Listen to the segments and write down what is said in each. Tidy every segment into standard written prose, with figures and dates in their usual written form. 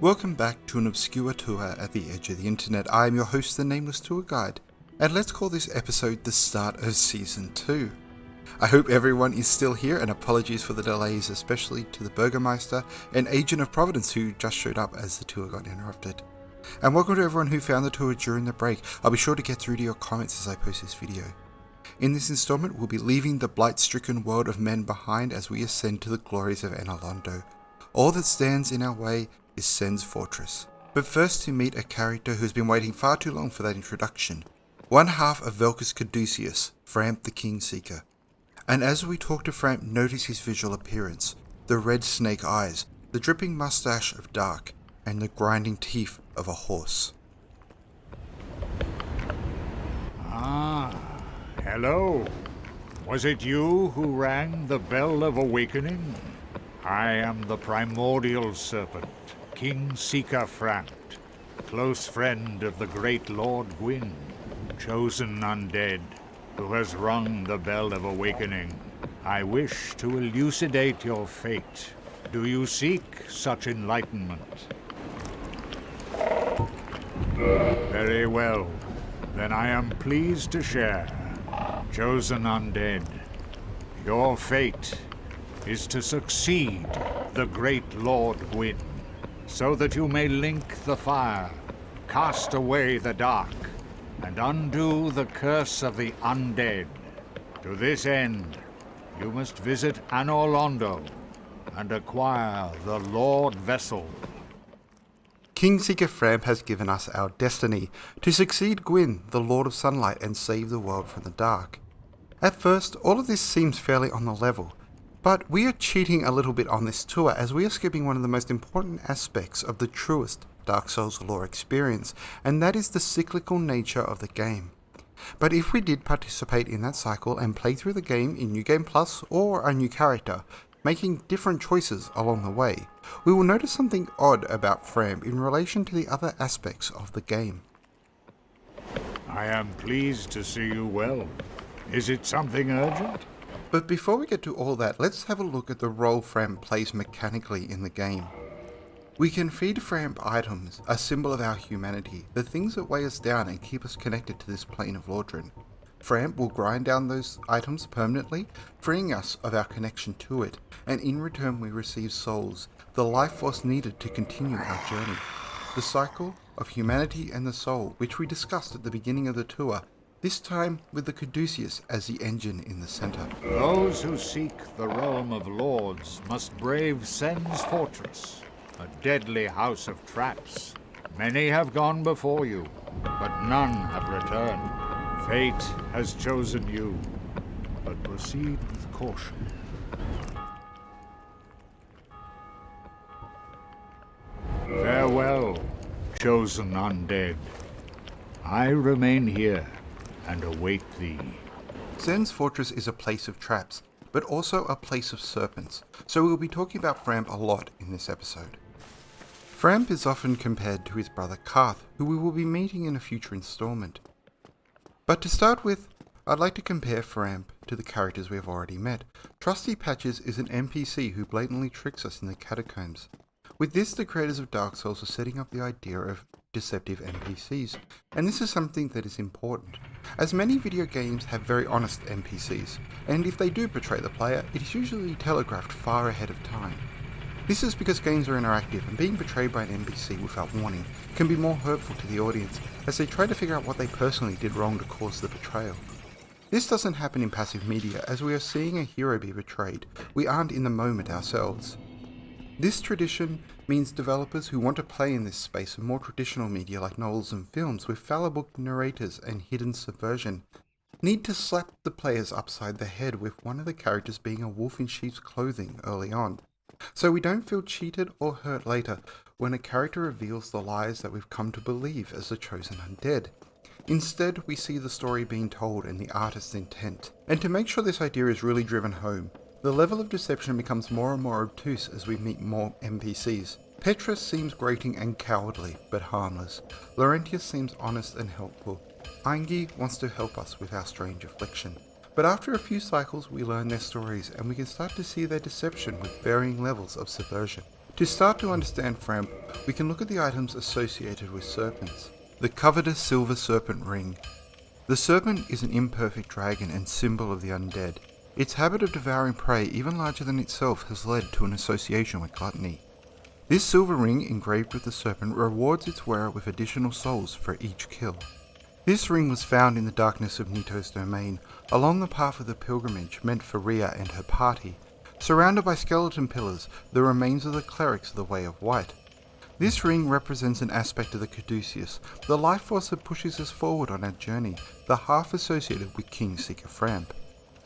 Welcome back to an obscure tour at the edge of the internet. I am your host, the Nameless Tour Guide, and let's call this episode the start of Season 2. I hope everyone is still here, and apologies for the delays, especially to the Burgermeister and Agent of Providence who just showed up as the tour got interrupted. And welcome to everyone who found the tour during the break. I'll be sure to get through to your comments as I post this video. In this installment, we'll be leaving the blight-stricken world of men behind as we ascend to the glories of Enalondo. All that stands in our way is Sen's Fortress. But first to meet a character who's been waiting far too long for that introduction. One half of Velkus Caduceus, Framp the Kingseeker. And as we talk to Framp, notice his visual appearance, the red snake eyes, the dripping mustache of Dark, and the grinding teeth of a horse. Ah, hello. Was it you who rang the bell of awakening? I am the primordial Serpent, Kingseeker Framp, close friend of the great Lord Gwyn, chosen undead, who has rung the bell of awakening. I wish to elucidate your fate. Do you seek such enlightenment? Very well. Then I am pleased to share. Chosen undead, your fate is to succeed the great Lord Gwyn, so that you may link the fire, cast away the dark, and undo the curse of the undead. To this end, you must visit Enalondo and acquire the Lord Vessel. Kingseeker Framp has given us our destiny, to succeed Gwyn, the Lord of Sunlight, and save the world from the dark. At first, all of this seems fairly on the level, but we are cheating a little bit on this tour as we are skipping one of the most important aspects of the truest Dark Souls lore experience, and that is the cyclical nature of the game. But if we did participate in that cycle and play through the game in New Game Plus or a new character, making different choices along the way, we will notice something odd about Framp in relation to the other aspects of the game. I am pleased to see you well. Is it something urgent? But before we get to all that, let's have a look at the role Framp plays mechanically in the game. We can feed Framp items, a symbol of our humanity, the things that weigh us down and keep us connected to this plane of Lordran. Framp will grind down those items permanently, freeing us of our connection to it, and in return we receive souls, the life force needed to continue our journey. The cycle of humanity and the soul, which we discussed at the beginning of the tour, this time with the Caduceus as the engine in the center. Those who seek the realm of lords must brave Sen's Fortress, a deadly house of traps. Many have gone before you, but none have returned. Fate has chosen you, but proceed with caution. Farewell, chosen undead. I remain here and await thee. Sen's Fortress is a place of traps, but also a place of serpents, so we'll be talking about Framp a lot in this episode. Framp is often compared to his brother Karth, who we will be meeting in a future installment. But to start with, I'd like to compare Framp to the characters we have already met. Trusty Patches is an NPC who blatantly tricks us in the catacombs. With this, the creators of Dark Souls are setting up the idea of deceptive NPCs, and this is something that is important, as many video games have very honest NPCs, and if they do betray the player, it is usually telegraphed far ahead of time. This is because games are interactive, and being betrayed by an NPC without warning can be more hurtful to the audience, as they try to figure out what they personally did wrong to cause the betrayal. This doesn't happen in passive media, as we are seeing a hero be betrayed. We aren't in the moment ourselves. This tradition means developers who want to play in this space of more traditional media like novels and films with fallible narrators and hidden subversion need to slap the players upside the head with one of the characters being a wolf in sheep's clothing early on, so we don't feel cheated or hurt later when a character reveals the lies that we've come to believe as the chosen undead. Instead, we see the story being told and the artist's intent. And to make sure this idea is really driven home, the level of deception becomes more and more obtuse as we meet more NPCs. Petrus seems grating and cowardly, but harmless. Laurentius seems honest and helpful. Aingi wants to help us with our strange affliction. But after a few cycles, we learn their stories, and we can start to see their deception with varying levels of subversion. To start to understand Framp, we can look at the items associated with serpents. The covetous silver serpent ring. The serpent is an imperfect dragon and symbol of the undead. Its habit of devouring prey even larger than itself has led to an association with gluttony. This silver ring engraved with the serpent rewards its wearer with additional souls for each kill. This ring was found in the darkness of Nito's domain, along the path of the pilgrimage meant for Rhea and her party. Surrounded by skeleton pillars, the remains of the clerics of the Way of White. This ring represents an aspect of the Caduceus, the life force that pushes us forward on our journey, the half associated with King Seeker Framp.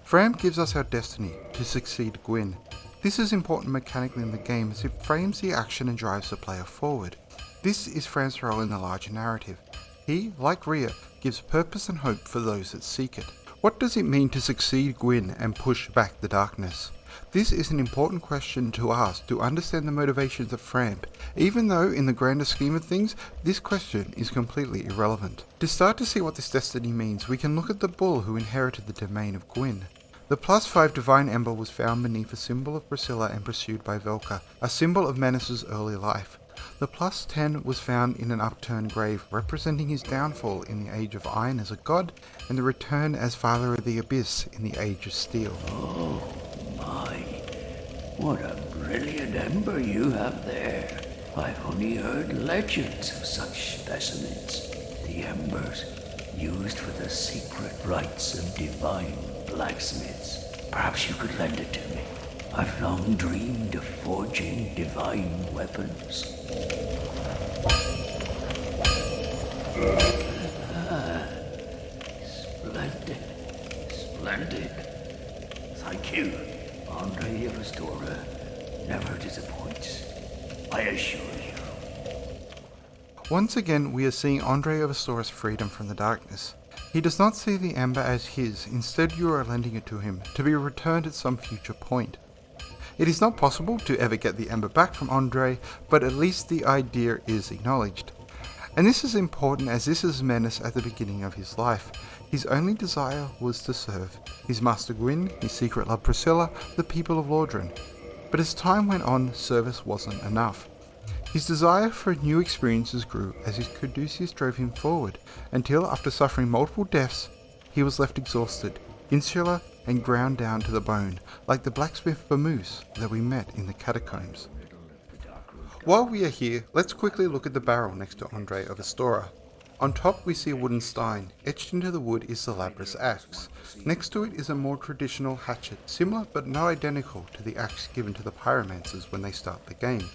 Framp gives us our destiny, to succeed Gwyn. This is important mechanically in the game as it frames the action and drives the player forward. This is Framp's role in the larger narrative. He, like Rhea, gives purpose and hope for those that seek it. What does it mean to succeed Gwyn and push back the darkness? This is an important question to ask to understand the motivations of Framp, even though in the grander scheme of things, this question is completely irrelevant. To start to see what this destiny means, we can look at the bull who inherited the domain of Gwyn. The +5 Divine Ember was found beneath a symbol of Priscilla and pursued by Velka, a symbol of Manus' early life. The +10 was found in an upturned grave, representing his downfall in the Age of Iron as a god, and the return as Father of the Abyss in the Age of Steel. Oh my, what a brilliant ember you have there. I've only heard legends of such specimens. The embers used for the secret rites of divine blacksmiths. Perhaps you could lend it to me. I've long dreamed of forging divine weapons. Splendid. Splendid. Thank you. Andre of Astora never disappoints. I assure you. Once again, we are seeing Andre of Astora's freedom from the darkness. He does not see the ember as his, instead you are lending it to him, to be returned at some future point. It is not possible to ever get the ember back from Andre, but at least the idea is acknowledged. And this is important as this is Manus at the beginning of his life. His only desire was to serve his master Gwyn, his secret love Priscilla, the people of Lordran. But as time went on, service wasn't enough. His desire for new experiences grew as his Caduceus drove him forward, until after suffering multiple deaths, he was left exhausted, insular, and ground down to the bone, like the blacksmith Vamoose that we met in the catacombs. While we are here, let's quickly look at the barrel next to Andre of Astora. On top we see a wooden stein. Etched into the wood is the Labrys axe. Next to it is a more traditional hatchet, similar but not identical to the axe given to the pyromancers when they start the game.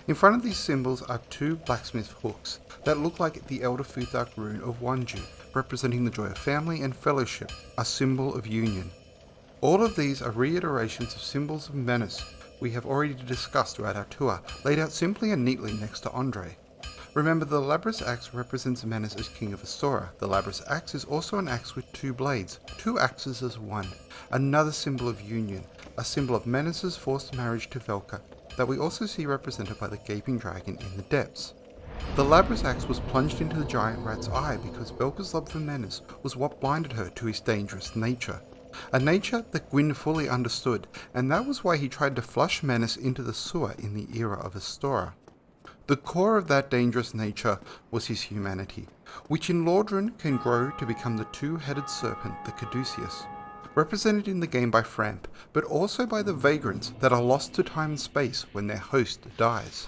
In front of these symbols are two blacksmith hooks that look like the Elder Futhark rune of Wanju, representing the joy of family and fellowship, a symbol of union. All of these are reiterations of symbols of menace we have already discussed throughout our tour, laid out simply and neatly next to Andre. Remember, the Labrys axe represents Manus as King of Astora. The Labrys axe is also an axe with two blades, two axes as one, another symbol of union, a symbol of Manus' forced marriage to Velka, that we also see represented by the gaping dragon in the depths. The Labrys axe was plunged into the giant rat's eye because Velka's love for Manus was what blinded her to his dangerous nature. A nature that Gwyn fully understood, and that was why he tried to flush Manus into the sewer in the era of Astora. The core of that dangerous nature was his humanity, which in Lordran can grow to become the two-headed serpent, the Caduceus, represented in the game by Framp, but also by the vagrants that are lost to time and space when their host dies.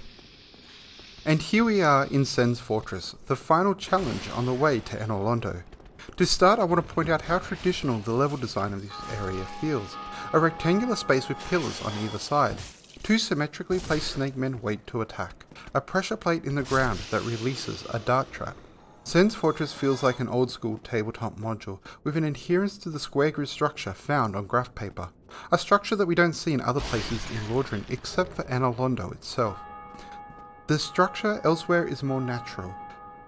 And here we are in Sen's Fortress, the final challenge on the way to Enolondo. To start, I want to point out how traditional the level design of this area feels. A rectangular space with pillars on either side. Two symmetrically placed snake men wait to attack. A pressure plate in the ground that releases a dart trap. Sen's Fortress feels like an old-school tabletop module, with an adherence to the square grid structure found on graph paper. A structure that we don't see in other places in Lordran except for Enolondo itself. The structure elsewhere is more natural.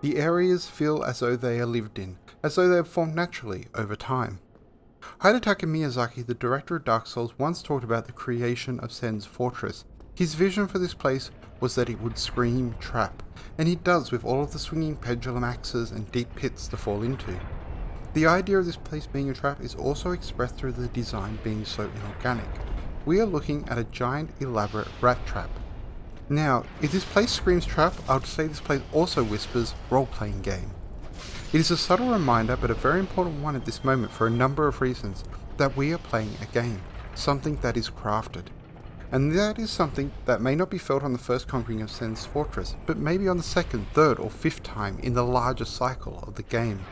The areas feel as though they are lived in, as though they have formed naturally over time. Hidetaka Miyazaki, the director of Dark Souls, once talked about the creation of Sen's Fortress. His vision for this place was that it would scream trap, and it does with all of the swinging pendulum axes and deep pits to fall into. The idea of this place being a trap is also expressed through the design being so inorganic. We are looking at a giant elaborate rat trap. Now, if this place screams trap, I would say this place also whispers role-playing game. It is a subtle reminder, but a very important one at this moment for a number of reasons, that we are playing a game, something that is crafted. And that is something that may not be felt on the first conquering of Sen's fortress, but maybe on the second, third, or fifth time in the larger cycle of the game.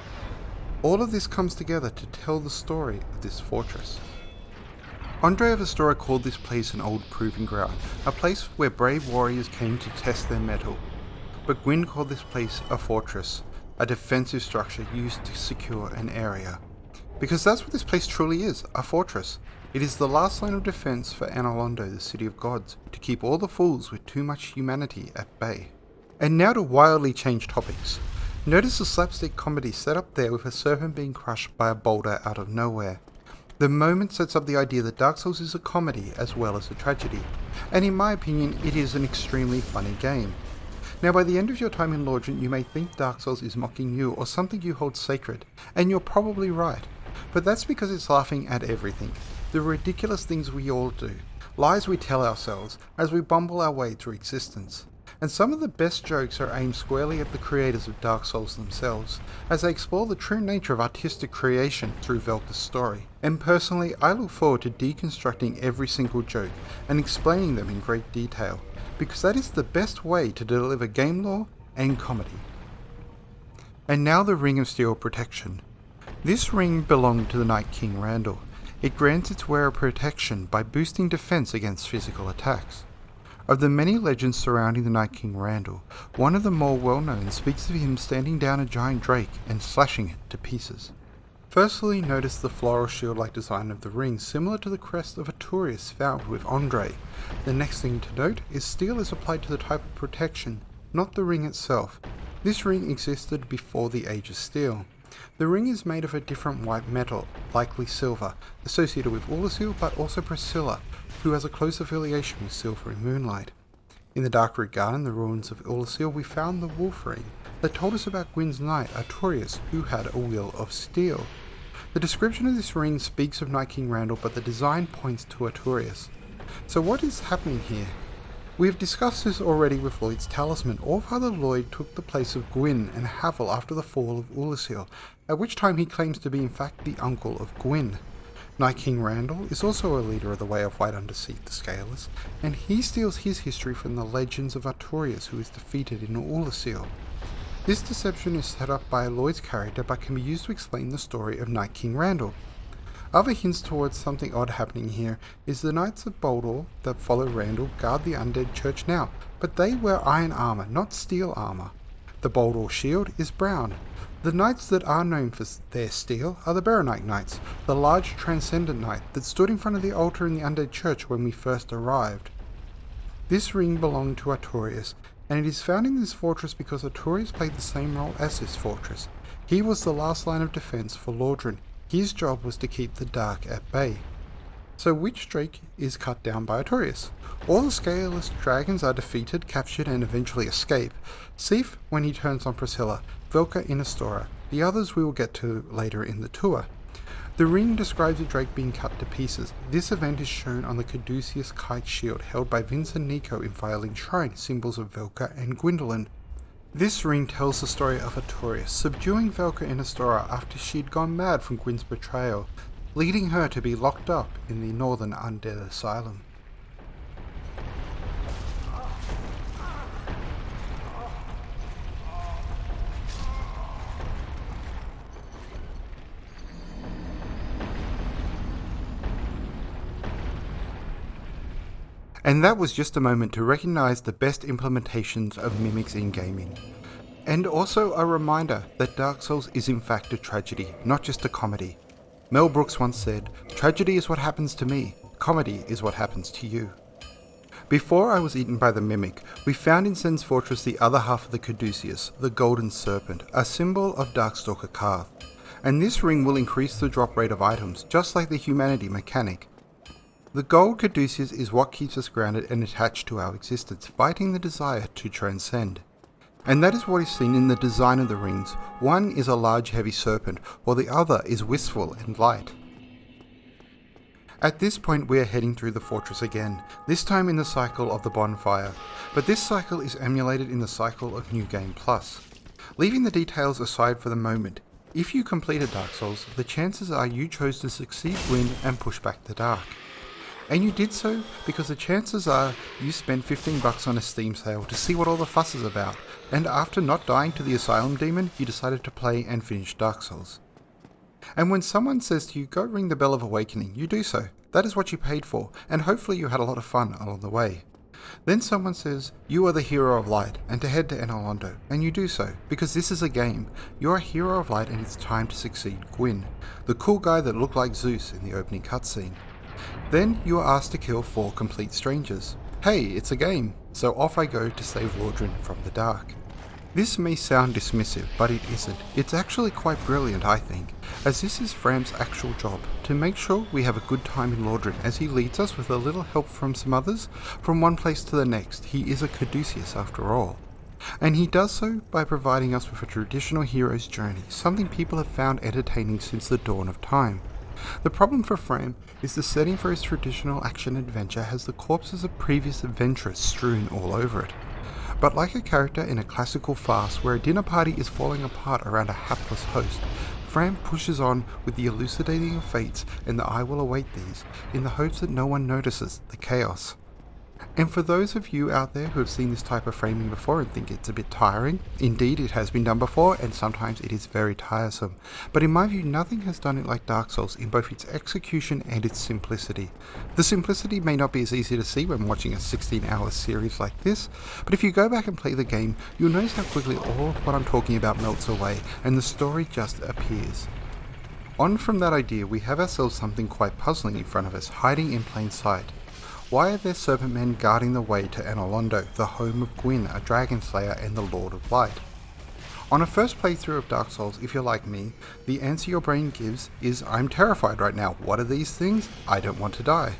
All of this comes together to tell the story of this fortress. Andre of Astora called this place an old proving ground, a place where brave warriors came to test their mettle. But Gwyn called this place a fortress, a defensive structure used to secure an area. Because that's what this place truly is, a fortress. It is the last line of defense for Analondo, the city of gods, to keep all the fools with too much humanity at bay. And now to wildly change topics. Notice the slapstick comedy set up there with a serpent being crushed by a boulder out of nowhere. The moment sets up the idea that Dark Souls is a comedy as well as a tragedy, and in my opinion it is an extremely funny game. Now by the end of your time in Lordran you may think Dark Souls is mocking you or something you hold sacred, and you're probably right, but that's because it's laughing at everything. The ridiculous things we all do, lies we tell ourselves as we bumble our way through existence. And some of the best jokes are aimed squarely at the creators of Dark Souls themselves, as they explore the true nature of artistic creation through Velka's story. And personally, I look forward to deconstructing every single joke and explaining them in great detail, because that is the best way to deliver game lore and comedy. And now the Ring of Steel Protection. This ring belonged to the Night King Randall. It grants its wearer protection by boosting defense against physical attacks. Of the many legends surrounding the Night King Randall, one of the more well-known speaks of him standing down a giant drake and slashing it to pieces. Firstly, notice the floral shield-like design of the ring, similar to the crest of Artorias found with Andre. The next thing to note is steel is applied to the type of protection, not the ring itself. This ring existed before the Age of Steel. The ring is made of a different white metal, likely silver, associated with Ulyssil but also Priscilla, who has a close affiliation with silvery moonlight. In the Darkroot Garden, the ruins of Ulyssil, we found the wolf ring that told us about Gwyn's knight Artorias, who had a will of steel. The description of this ring speaks of Night King Randall, but the design points to Artorias. So what is happening here? We have discussed this already with Lloyd's talisman. Allfather Lloyd took the place of Gwyn and Havel after the fall of Ulyssil, at which time he claims to be in fact the uncle of Gwyn. Night King Randall is also a leader of the Way of White Undersea, the Scalers, and he steals his history from the legends of Artorias, who is defeated in Ulyssil. This deception is set up by Lloyd's character but can be used to explain the story of Night King Randall. Other hints towards something odd happening here is the Knights of Boldor that follow Randall guard the undead church now, but they wear iron armour, not steel armour. The Boldor shield is brown. The knights that are known for their steel are the Baronite Knights, the large transcendent knight that stood in front of the altar in the undead church when we first arrived. This ring belonged to Artorias, and it is found in this fortress because Artorias played the same role as this fortress. He was the last line of defense for Lordran. His job was to keep the dark at bay. So which drake is cut down by Artorias? All the scaleless dragons are defeated, captured, and eventually escape. Sif when he turns on Priscilla, Velka in Astora. The others we will get to later in the tour. The ring describes a drake being cut to pieces. This event is shown on the Caduceus kite shield held by Vince and Nico in Firelink Shrine, symbols of Velka and Gwyndolin. This ring tells the story of Artorias subduing Velka in Astora after she'd gone mad from Gwyn's betrayal, leading her to be locked up in the Northern Undead Asylum. And that was just a moment to recognise the best implementations of mimics in gaming. And also a reminder that Dark Souls is in fact a tragedy, not just a comedy. Mel Brooks once said, "Tragedy is what happens to me, comedy is what happens to you." Before I was eaten by the mimic, we found in Sen's fortress the other half of the Caduceus, the Golden Serpent, a symbol of Darkstalker Karth. And this ring will increase the drop rate of items, just like the humanity mechanic. The gold Caduceus is what keeps us grounded and attached to our existence, fighting the desire to transcend. And that is what is seen in the design of the rings. One is a large heavy serpent, while the other is wistful and light. At this point we are heading through the fortress again, this time in the cycle of the bonfire, but this cycle is emulated in the cycle of New Game Plus. Leaving the details aside for the moment, if you completed Dark Souls, the chances are you chose to succeed Gwyn and push back the dark. And you did so because the chances are you spent $15 on a Steam sale to see what all the fuss is about, and after not dying to the Asylum Demon, you decided to play and finish Dark Souls. And when someone says to you, go ring the Bell of Awakening, you do so. That is what you paid for, and hopefully you had a lot of fun along the way. Then someone says, you are the hero of light, and to head to Enolondo, and you do so, because this is a game. You are a hero of light and it's time to succeed Gwyn, the cool guy that looked like Zeus in the opening cutscene. Then you are asked to kill 4 complete strangers. Hey, it's a game, so off I go to save Lordran from the dark. This may sound dismissive, but it isn't. It's actually quite brilliant, I think, as this is Fram's actual job, to make sure we have a good time in Lordran as he leads us with a little help from some others, from one place to the next. He is a Caduceus after all. And he does so by providing us with a traditional hero's journey, something people have found entertaining since the dawn of time. The problem for Fram is the setting for his traditional action-adventure has the corpses of previous adventurers strewn all over it. But like a character in a classical farce where a dinner party is falling apart around a hapless host, Fram pushes on with the elucidating of fates and the I will await these, in the hopes that no one notices the chaos. And for those of you out there who have seen this type of framing before and think it's a bit tiring, indeed it has been done before and sometimes it is very tiresome, but in my view nothing has done it like Dark Souls in both its execution and its simplicity. The simplicity may not be as easy to see when watching a 16-hour series like this, but if you go back and play the game, you'll notice how quickly all of what I'm talking about melts away and the story just appears. On from that idea, we have ourselves something quite puzzling in front of us, hiding in plain sight. Why are there serpent men guarding the way to Enolondo, the home of Gwyn, a dragon slayer and the Lord of Light? On a first playthrough of Dark Souls, if you're like me, the answer your brain gives is, I'm terrified right now. What are these things? I don't want to die.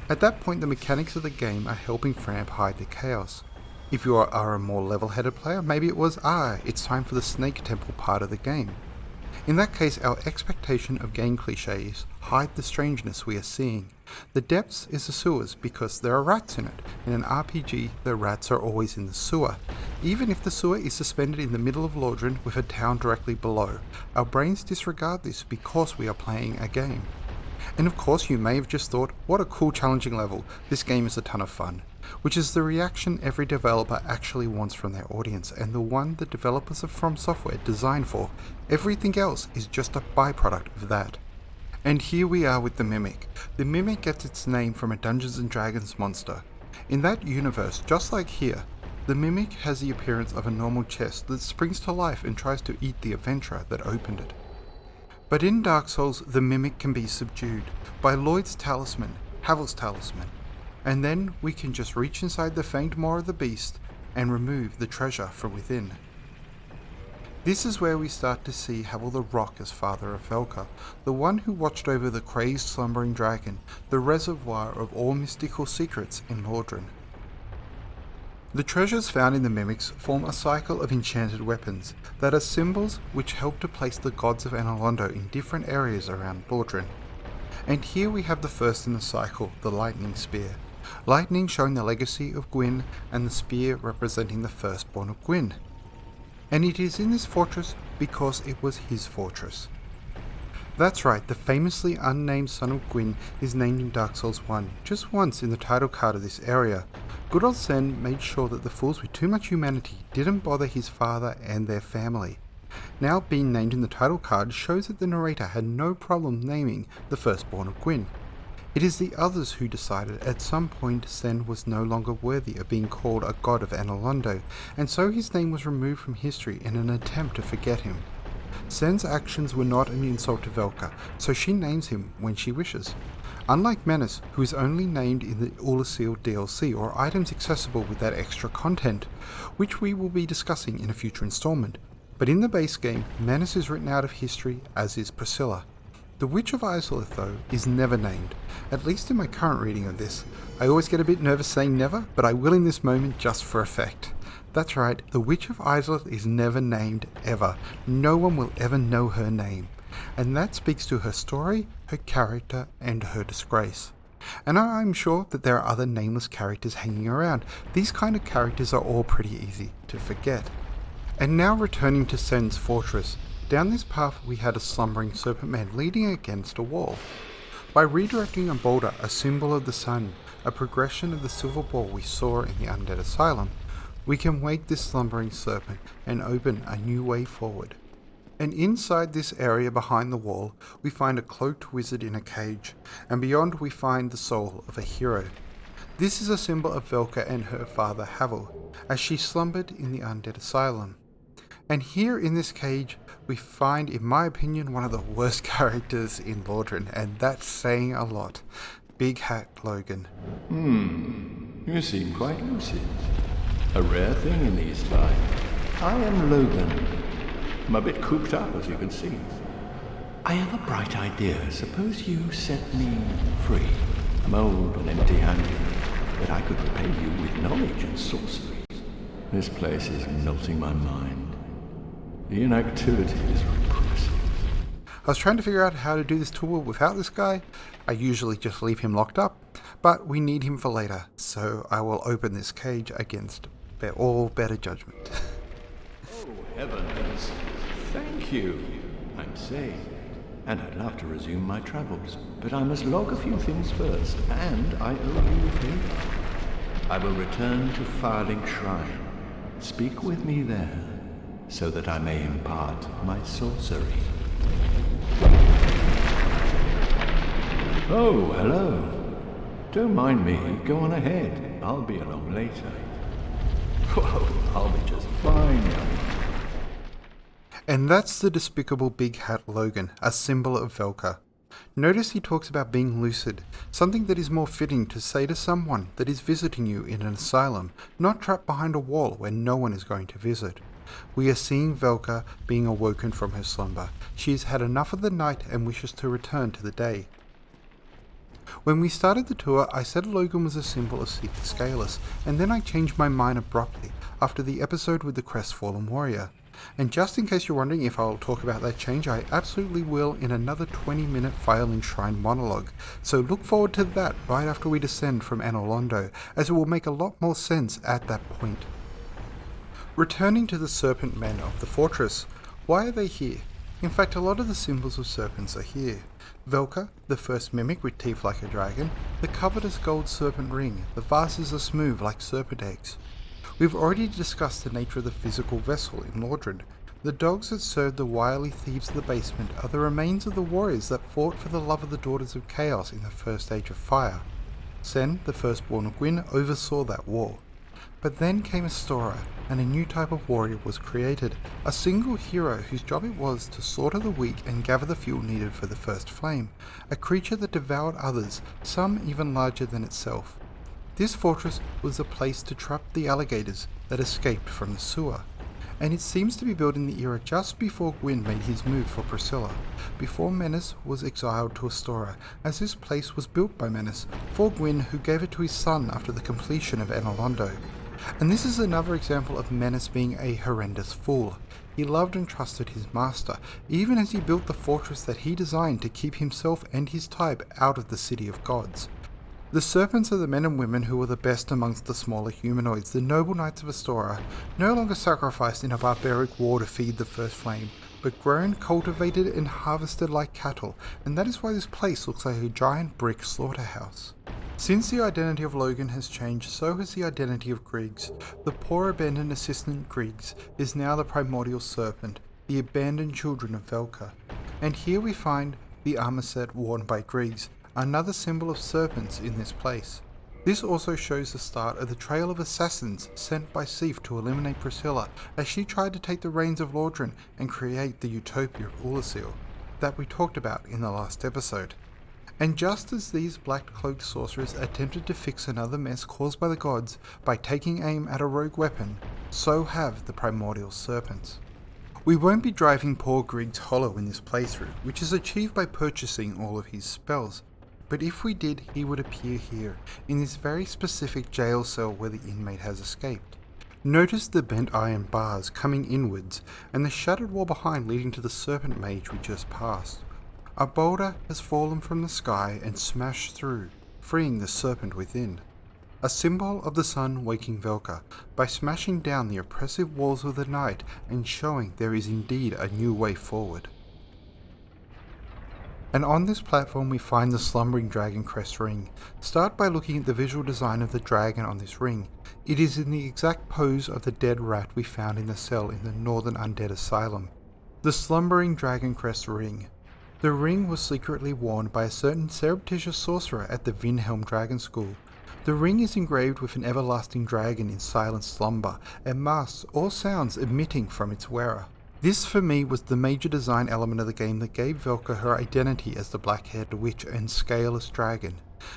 At that point, the mechanics of the game are helping Fram hide the chaos. If you are a more level-headed player, maybe it was, it's time for the Snake Temple part of the game. In that case, our expectation of game cliches hide the strangeness we are seeing. The depths is the sewers because there are rats in it. In an RPG, the rats are always in the sewer. Even if the sewer is suspended in the middle of Lordran with a town directly below, our brains disregard this because we are playing a game. And of course you may have just thought, what a cool challenging level, this game is a ton of fun. Which is the reaction every developer actually wants from their audience, and the one the developers of From Software designed for. Everything else is just a byproduct of that. And here we are with the Mimic. The Mimic gets its name from a Dungeons & Dragons monster. In that universe, just like here, the Mimic has the appearance of a normal chest that springs to life and tries to eat the adventurer that opened it. But in Dark Souls, the Mimic can be subdued by Lloyd's talisman, Havel's talisman, and then we can just reach inside the fanged maw of the beast and remove the treasure from within. This is where we start to see Havel the Rock as father of Velka, the one who watched over the crazed slumbering dragon, the reservoir of all mystical secrets in Lordran. The treasures found in the Mimics form a cycle of enchanted weapons that are symbols which help to place the gods of Enolondo in different areas around Lordran. And here we have the first in the cycle, the Lightning Spear. Lightning showing the legacy of Gwyn, and the spear representing the firstborn of Gwyn. And it is in this fortress because it was his fortress. That's right, the famously unnamed son of Gwyn is named in Dark Souls 1, just once in the title card of this area. Good old Sen made sure that the fools with too much humanity didn't bother his father and their family. Now being named in the title card shows that the narrator had no problem naming the firstborn of Gwyn. It is the others who decided at some point Sen was no longer worthy of being called a god of Enolondo, and so his name was removed from history in an attempt to forget him. Sen's actions were not an insult to Velka, so she names him when she wishes. Unlike Menace, who is only named in the Ulasil DLC or items accessible with that extra content, which we will be discussing in a future installment. But in the base game, Menace is written out of history, as is Priscilla. The Witch of Izalith, though, is never named, at least in my current reading of this. I always get a bit nervous saying never, but I will in this moment just for effect. That's right, the Witch of Izalith is never named, ever. No one will ever know her name. and that speaks to her story, her character, and her disgrace. And I'm sure that there are other nameless characters hanging around. These kind of characters are all pretty easy to forget. And now returning to Sen's fortress, down this path we had a slumbering serpent man leaning against a wall. By redirecting a boulder, a symbol of the sun, a progression of the silver ball we saw in the undead asylum, we can wake this slumbering serpent and open a new way forward. And inside this area behind the wall, we find a cloaked wizard in a cage, and beyond we find the soul of a hero. This is a symbol of Velka and her father Havel, as she slumbered in the undead asylum. And here in this cage, we find, in my opinion, one of the worst characters in Lordran, and that's saying a lot. Big Hat Logan. You seem quite lucid. A rare thing in these times. I am Logan. I'm a bit cooped up, as you can see. I have a bright idea. Suppose you set me free. I'm old and empty-handed, but I could repay you with knowledge and sorcery. This place is melting my mind. The inactivity is repressive. I was trying to figure out how to do this tour without this guy. I usually just leave him locked up, but we need him for later, so I will open this cage against all better judgment. Oh, heavens. Thank you. I'm safe, and I'd love to resume my travels, but I must log a few things first, and I owe you a favor. I will return to Firling Shrine. Speak with me there, so that I may impart my sorcery. Oh, hello. Don't mind me. Go on ahead. I'll be along later. Whoa, I'll be just fine, young man. And that's the despicable Big Hat Logan, a symbol of Velka. Notice he talks about being lucid, something that is more fitting to say to someone that is visiting you in an asylum, not trapped behind a wall where no one is going to visit. We are seeing Velka being awoken from her slumber. She has had enough of the night and wishes to return to the day. When we started the tour, I said Logan was a symbol of Seek the Scaleless, and then I changed my mind abruptly after the episode with the Crestfallen Warrior. And just in case you're wondering if I'll talk about that change, I absolutely will in another 20-minute Firling Shrine monologue, so look forward to that right after we descend from Anolondo, as it will make a lot more sense at that point. Returning to the Serpent Men of the fortress, why are they here? In fact, a lot of the symbols of serpents are here. Velka, the first mimic with teeth like a dragon, the covetous gold serpent ring, the vases are smooth like serpent eggs. We've already discussed the nature of the physical vessel in Lordran. The dogs that served the wily thieves of the basement are the remains of the warriors that fought for the love of the Daughters of Chaos in the First Age of Fire. Sen, the firstborn of Gwyn, oversaw that war. But then came Astora, and a new type of warrior was created, a single hero whose job it was to slaughter the weak and gather the fuel needed for the first flame, a creature that devoured others, some even larger than itself. This fortress was a place to trap the alligators that escaped from the sewer, and it seems to be built in the era just before Gwyn made his move for Priscilla, before Menace was exiled to Astora, as this place was built by Menace for Gwyn, who gave it to his son after the completion of Anolondo. And this is another example of Menace being a horrendous fool. He loved and trusted his master, even as he built the fortress that he designed to keep himself and his type out of the City of Gods. The serpents are the men and women who were the best amongst the smaller humanoids, the noble knights of Astora, no longer sacrificed in a barbaric war to feed the first flame, but grown, cultivated and harvested like cattle, and that is why this place looks like a giant brick slaughterhouse. Since the identity of Logan has changed, so has the identity of Griggs. The poor abandoned assistant Griggs is now the primordial serpent, the abandoned children of Velka. And here we find the armor set worn by Griggs, another symbol of serpents in this place. This also shows the start of the trail of assassins sent by Sif to eliminate Priscilla as she tried to take the reins of Lordran and create the utopia of Ulasil that we talked about in the last episode. And just as these black-cloaked sorcerers attempted to fix another mess caused by the gods by taking aim at a rogue weapon, so have the primordial serpents. We won't be driving poor Griggs hollow in this playthrough, which is achieved by purchasing all of his spells, but if we did, he would appear here, in this very specific jail cell where the inmate has escaped. Notice the bent iron bars coming inwards and the shattered wall behind leading to the Serpent Mage we just passed. A boulder has fallen from the sky and smashed through, freeing the serpent within. A symbol of the sun waking Velka by smashing down the oppressive walls of the night and showing there is indeed a new way forward. And on this platform we find the slumbering dragon crest ring. Start by looking at the visual design of the dragon on this ring. It is in the exact pose of the dead rat we found in the cell in the Northern Undead Asylum. The slumbering dragon crest ring. The ring was secretly worn by a certain surreptitious sorcerer at the Vinhelm Dragon School. The ring is engraved with an everlasting dragon in silent slumber and masks all sounds emitting from its wearer. This for me was the major design element of the game that gave Velka her identity as the black-haired witch and scaleless dragon,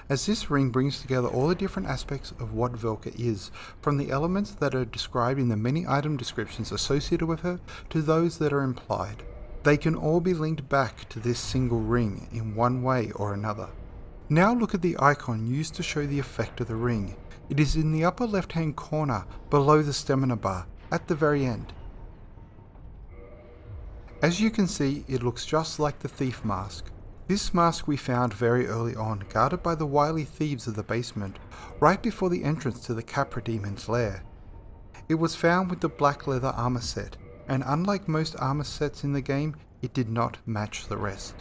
as this ring brings together all the different aspects of what Velka is, from the elements that are described in the many item descriptions associated with her to those that are implied. They can all be linked back to this single ring in one way or another. Now look at the icon used to show the effect of the ring. It is in the upper left hand corner below the stamina bar at the very end. As you can see, it looks just like the thief mask. This mask we found very early on, guarded by the wily thieves of the basement, right before the entrance to the Capra Demon's lair. It was found with the black leather armor set, and unlike most armor sets in the game, it did not match the rest.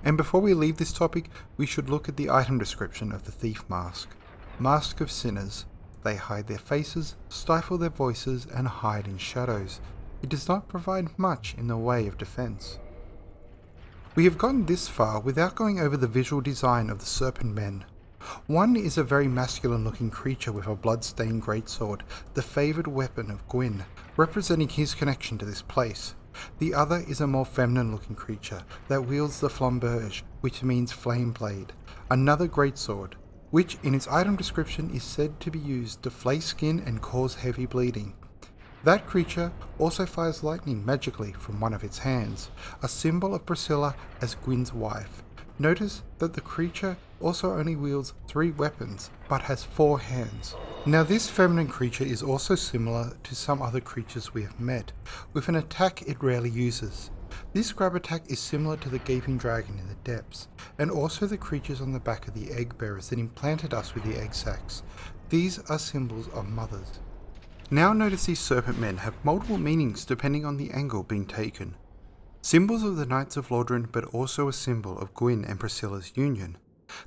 And before we leave this topic, we should look at the item description of the thief mask. Mask of sinners. They hide their faces, stifle their voices, and hide in shadows. It does not provide much in the way of defense. We have gotten this far without going over the visual design of the Serpent Men. One is a very masculine looking creature with a blood-stained greatsword, the favoured weapon of Gwyn, representing his connection to this place. The other is a more feminine looking creature that wields the flamberge, which means flame blade, another greatsword, which in its item description is said to be used to flay skin and cause heavy bleeding. That creature also fires lightning magically from one of its hands, a symbol of Priscilla as Gwyn's wife. Notice that the creature also only wields 3 weapons, but has 4 hands. Now this feminine creature is also similar to some other creatures we have met, with an attack it rarely uses. This grab attack is similar to the gaping dragon in the depths, and also the creatures on the back of the egg bearers that implanted us with the egg sacs. These are symbols of mothers. Now notice these serpent men have multiple meanings depending on the angle being taken. Symbols of the Knights of Lordran, but also a symbol of Gwyn and Priscilla's union.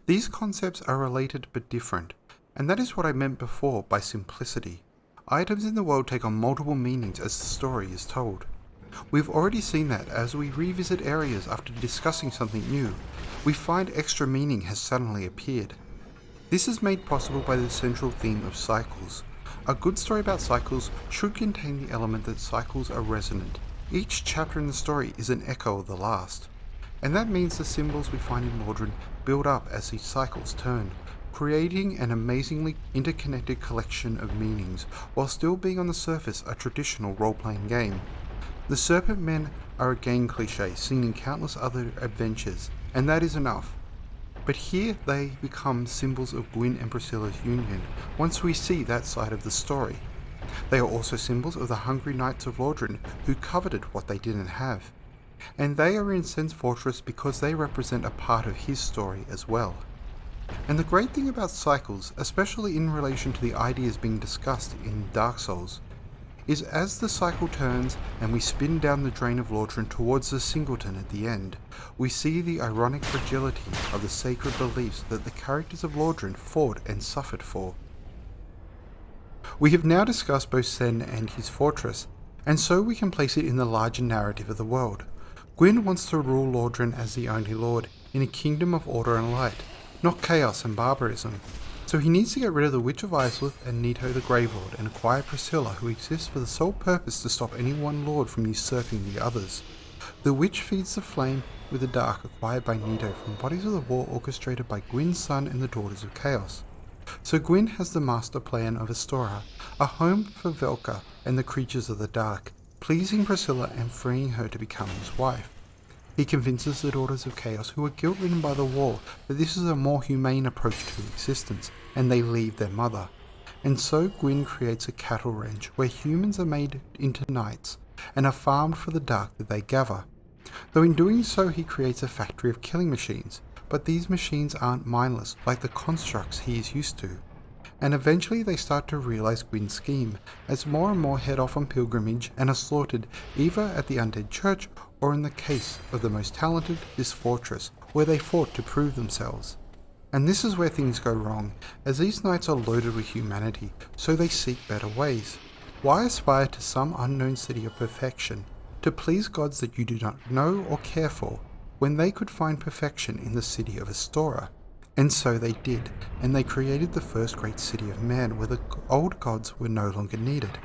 These concepts are related but different, and that is what I meant before by simplicity. Items in the world take on multiple meanings as the story is told. We've already seen that as we revisit areas after discussing something new, we find extra meaning has suddenly appeared. This is made possible by the central theme of cycles. A good story about cycles should contain the element that cycles are resonant. Each chapter in the story is an echo of the last, and that means the symbols we find in Lordran build up as these cycles turn, creating an amazingly interconnected collection of meanings while still being on the surface a traditional role-playing game. The Serpent Men are a game cliche seen in countless other adventures, and that is enough. But here they become symbols of Gwyn and Priscilla's union once we see that side of the story. They are also symbols of the hungry Knights of Lordran who coveted what they didn't have. And they are in Sen's Fortress because they represent a part of his story as well. And the great thing about cycles, especially in relation to the ideas being discussed in Dark Souls, is as the cycle turns and we spin down the drain of Lordran towards the Singleton at the end, we see the ironic fragility of the sacred beliefs that the characters of Lordran fought and suffered for. We have now discussed both Sen and his fortress, and so we can place it in the larger narrative of the world. Gwyn wants to rule Lordran as the only lord, in a kingdom of order and light, not chaos and barbarism. So he needs to get rid of the Witch of Islith and Nito the Grey Lord and acquire Priscilla, who exists for the sole purpose to stop any one lord from usurping the others. The witch feeds the flame with the dark acquired by Nito from bodies of the war orchestrated by Gwyn's son and the Daughters of Chaos. So Gwyn has the master plan of Astora, a home for Velka and the creatures of the dark, pleasing Priscilla and freeing her to become his wife. He convinces the Daughters of Chaos, who are guilt-ridden by the war, that this is a more humane approach to existence, and they leave their mother. And so Gwyn creates a cattle ranch where humans are made into knights and are farmed for the dark that they gather. Though in doing so he creates a factory of killing machines, but these machines aren't mindless like the constructs he is used to. And eventually they start to realize Gwyn's scheme, as more and more head off on pilgrimage and are slaughtered either at the undead church or in the case of the most talented, this fortress, where they fought to prove themselves. And this is where things go wrong, as these knights are loaded with humanity, so they seek better ways. Why aspire to some unknown city of perfection, to please gods that you do not know or care for, when they could find perfection in the city of Astora? And so they did, and they created the first great city of man where the old gods were no longer needed.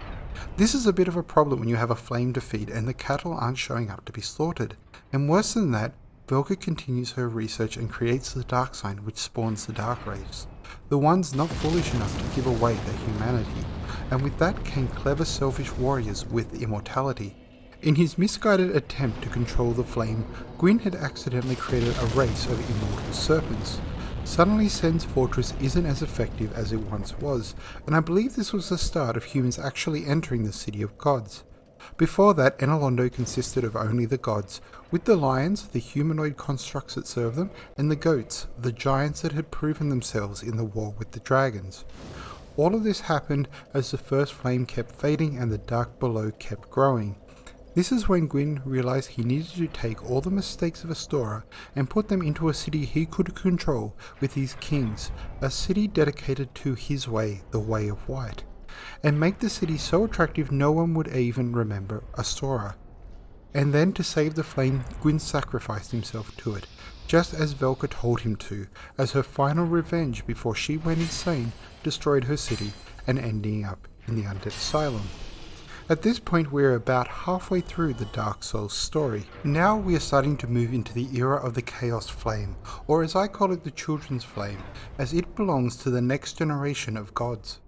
This is a bit of a problem when you have a flame to feed and the cattle aren't showing up to be slaughtered. And worse than that, Velka continues her research and creates the Dark Sign, which spawns the Dark Wraiths, the ones not foolish enough to give away their humanity, and with that came clever selfish warriors with immortality. In his misguided attempt to control the flame, Gwyn had accidentally created a race of immortal serpents. Suddenly Sen's fortress isn't as effective as it once was, and I believe this was the start of humans actually entering the city of gods. Before that, Enalondo consisted of only the gods, with the lions, the humanoid constructs that served them, and the goats, the giants that had proven themselves in the war with the dragons. All of this happened as the first flame kept fading and the dark below kept growing. This is when Gwyn realized he needed to take all the mistakes of Astora and put them into a city he could control with his kings, a city dedicated to his way, the Way of White, and make the city so attractive no one would even remember Astora. And then to save the flame, Gwyn sacrificed himself to it, just as Velka told him to, as her final revenge before she went insane, destroyed her city, and ending up in the Undead Asylum. At this point we are about halfway through the Dark Souls story. Now we are starting to move into the era of the Chaos Flame, or as I call it, the Children's Flame, as it belongs to the next generation of gods.